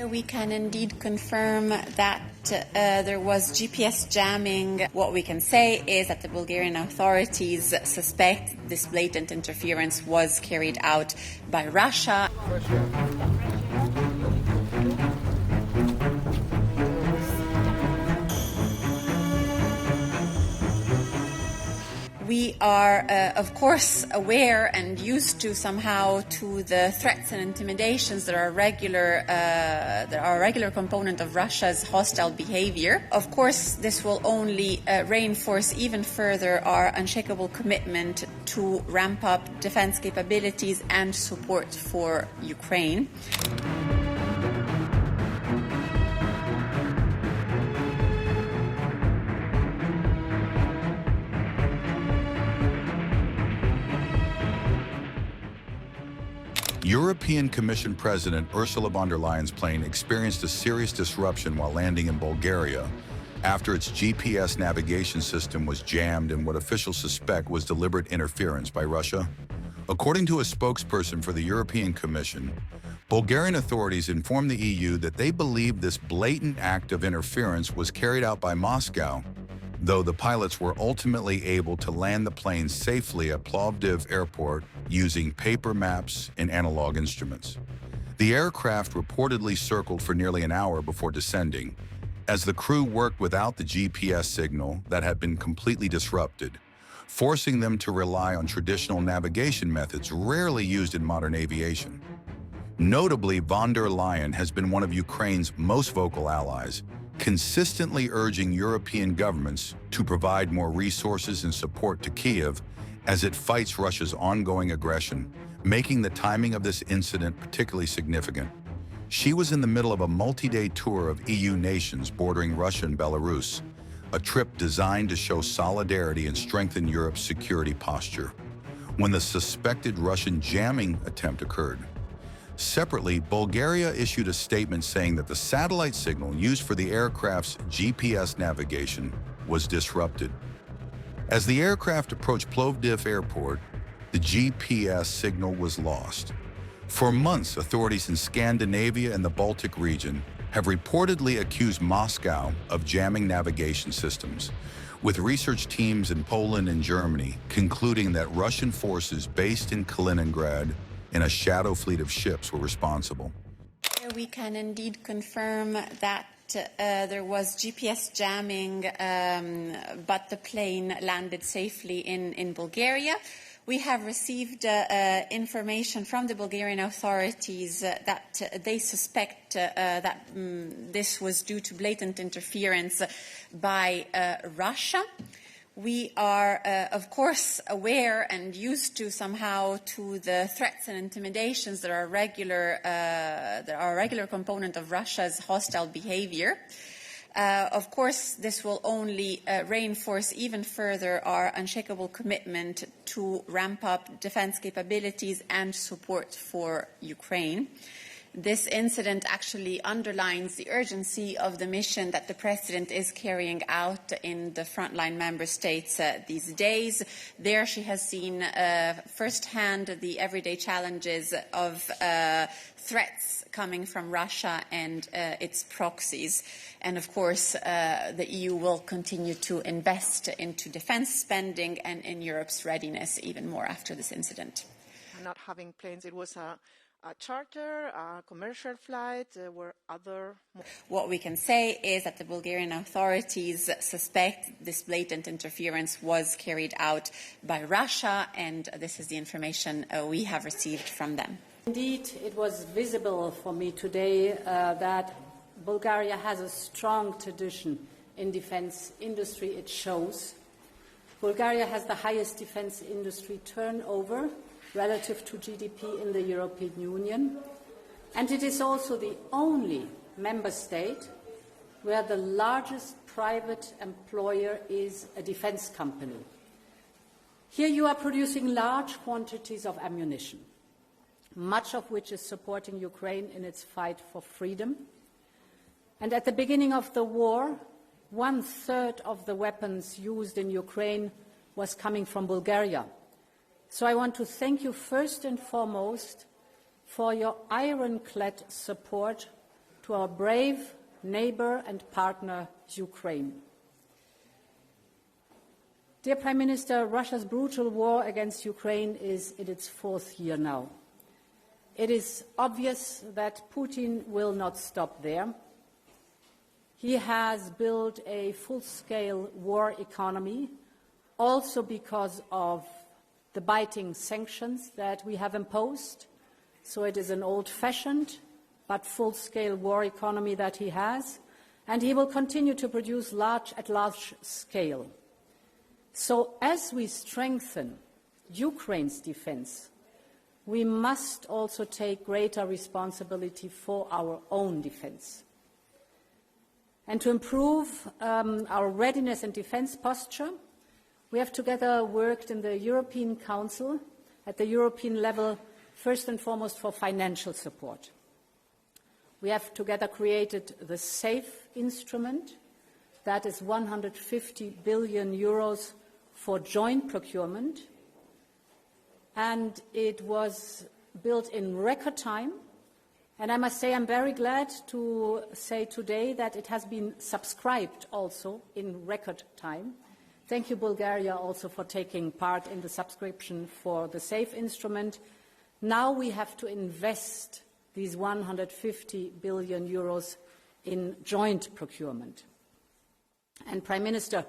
We can indeed confirm that there was GPS jamming. What we can say is that the Bulgarian authorities suspect this blatant interference was carried out by Russia. We are, of course, aware and used to somehow to the threats and intimidations that are a regular component of Russia's hostile behavior. Of course, this will only reinforce even further our unshakable commitment to ramp up defense capabilities and support for Ukraine. European Commission President Ursula von der Leyen's plane experienced a serious disruption while landing in Bulgaria after its GPS navigation system was jammed in what officials suspect was deliberate interference by Russia. According to a spokesperson for the European Commission, Bulgarian authorities informed the EU that they believe this blatant act of interference was carried out by Moscow, though the pilots were ultimately able to land the plane safely at Plovdiv airport using paper maps and analog instruments. The aircraft reportedly circled for nearly an hour before descending, as the crew worked without the GPS signal that had been completely disrupted, forcing them to rely on traditional navigation methods rarely used in modern aviation. Notably, von der Leyen has been one of Ukraine's most vocal allies, consistently urging European governments to provide more resources and support to Kyiv as it fights Russia's ongoing aggression, making the timing of this incident particularly significant. She was in the middle of a multi-day tour of EU nations bordering Russia and Belarus, a trip designed to show solidarity and strengthen Europe's security posture, when the suspected Russian jamming attempt occurred. Separately, Bulgaria issued a statement saying that the satellite signal used for the aircraft's GPS navigation was disrupted. As the aircraft approached Plovdiv airport, the GPS signal was lost. For months, authorities in Scandinavia and the Baltic region have reportedly accused Moscow of jamming navigation systems, with research teams in Poland and Germany concluding that Russian forces based in Kaliningrad and a shadow fleet of ships were responsible. We can indeed confirm that there was GPS jamming, but the plane landed safely in Bulgaria. We have received information from the Bulgarian authorities that they suspect that this was due to blatant interference by Russia. We are, of course, aware and used to somehow to the threats and intimidations that are a regular component of Russia's hostile behavior. Of course, this will only reinforce even further our unshakable commitment to ramp up defense capabilities and support for Ukraine. This incident actually underlines the urgency of the mission that the President is carrying out in the frontline member states these days. There she has seen firsthand the everyday challenges of threats coming from Russia and its proxies. And of course, the EU will continue to invest into defense spending and in Europe's readiness even more after this incident. Not having planes, it was a charter, a commercial flight, there were other... What we can say is that the Bulgarian authorities suspect this blatant interference was carried out by Russia, and this is the information we have received from them. Indeed, it was visible for me today that Bulgaria has a strong tradition in defense industry. It shows. Bulgaria has the highest defense industry turnover relative to GDP in the European Union, and it is also the only member state where the largest private employer is a defense company. Here you are producing large quantities of ammunition, much of which is supporting Ukraine in its fight for freedom. And at the beginning of the war, 1/3 of the weapons used in Ukraine was coming from Bulgaria. So I want to thank you first and foremost for your ironclad support to our brave neighbour and partner, Ukraine. Dear Prime Minister, Russia's brutal war against Ukraine is in its 4th year now. It is obvious that Putin will not stop there. He has built a full-scale war economy, also because of the biting sanctions that we have imposed. So it is an old-fashioned but full-scale war economy that he has, and he will continue to produce at large scale. So as we strengthen Ukraine's defence, we must also take greater responsibility for our own defence. And to improve our readiness and defence posture, we have together worked in the European Council at the European level, first and foremost for financial support. We have together created the SAFE instrument, that is 150 billion euros for joint procurement, and it was built in record time. And I must say I'm very glad to say today that it has been subscribed also in record time. Thank you, Bulgaria, also for taking part in the subscription for the SAFE instrument. Now we have to invest these 150 billion euros in joint procurement. And Prime Minister,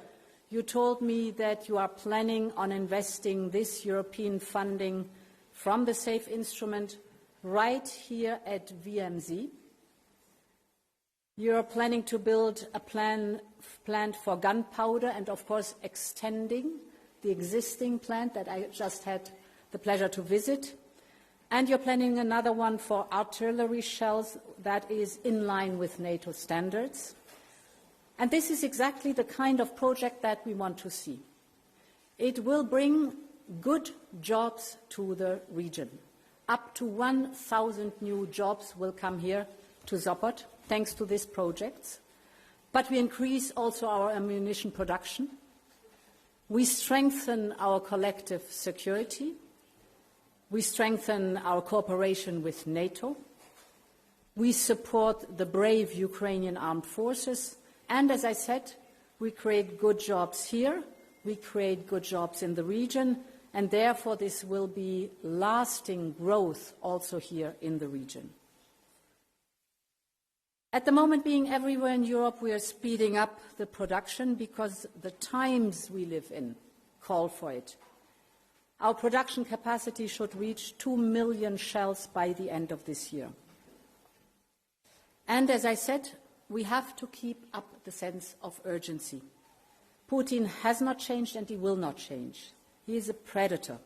you told me that you are planning on investing this European funding from the SAFE instrument right here at VMZ. You are planning to build a plant for gunpowder and, of course, extending the existing plant that I just had the pleasure to visit. And you're planning another one for artillery shells that is in line with NATO standards. And this is exactly the kind of project that we want to see. It will bring good jobs to the region. Up to 1,000 new jobs will come here to Sopot, thanks to these projects. But we increase also our ammunition production. We strengthen our collective security. We strengthen our cooperation with NATO. We support the brave Ukrainian armed forces. And as I said, we create good jobs here. We create good jobs in the region. And therefore, this will be lasting growth also here in the region. At the moment, being everywhere in Europe, we are speeding up the production because the times we live in call for it. Our production capacity should reach 2 million shells by the end of this year. And as I said, we have to keep up the sense of urgency. Putin has not changed and he will not change. He is a predator.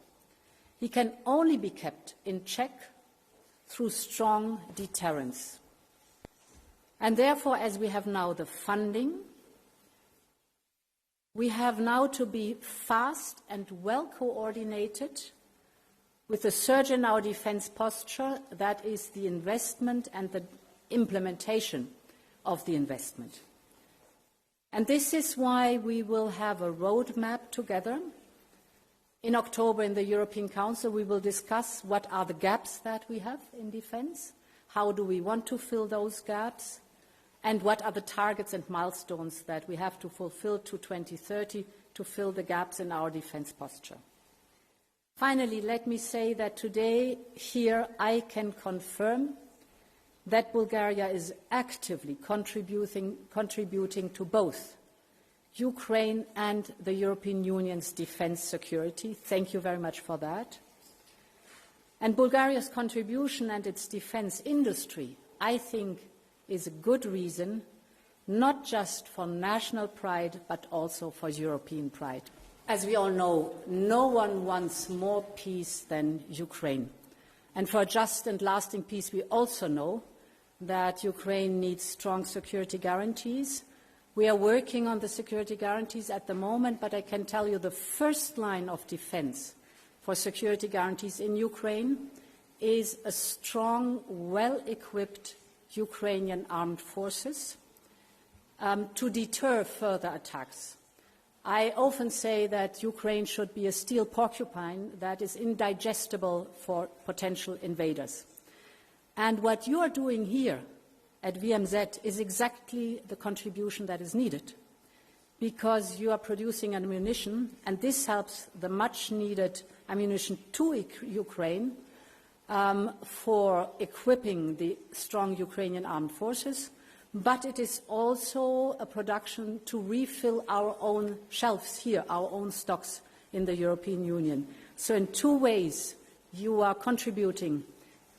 He can only be kept in check through strong deterrence. And therefore, as we have now the funding, we have now to be fast and well coordinated with the surge in our defence posture, that is the investment and the implementation of the investment. And this is why we will have a roadmap together. In October in the European Council, we will discuss what are the gaps that we have in defence, how do we want to fill those gaps, and what are the targets and milestones that we have to fulfill to 2030 to fill the gaps in our defence posture. Finally, let me say that today here I can confirm that Bulgaria is actively contributing to both Ukraine and the European Union's defence security. Thank you very much for that. And Bulgaria's contribution and its defence industry, I think, is a good reason, not just for national pride, but also for European pride. As we all know, no one wants more peace than Ukraine. And for a just and lasting peace, we also know that Ukraine needs strong security guarantees. We are working on the security guarantees at the moment, but I can tell you the first line of defence for security guarantees in Ukraine is a strong, well-equipped Ukrainian armed forces to deter further attacks. I often say that Ukraine should be a steel porcupine that is indigestible for potential invaders. And what you are doing here at VMZ is exactly the contribution that is needed, because you are producing ammunition, and this helps the much-needed ammunition to Ukraine for equipping the strong Ukrainian armed forces, but it is also a production to refill our own shelves here, our own stocks in the European Union. So in two ways, you are contributing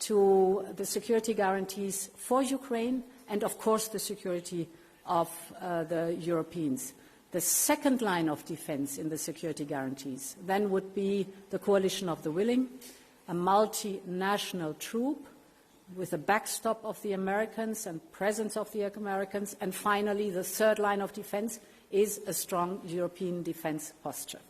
to the security guarantees for Ukraine and, of course, the security of the Europeans. The second line of defense in the security guarantees then would be the coalition of the willing, a multinational troop with a backstop of the Americans and presence of the Americans. And finally, the third line of defense is a strong European defense posture.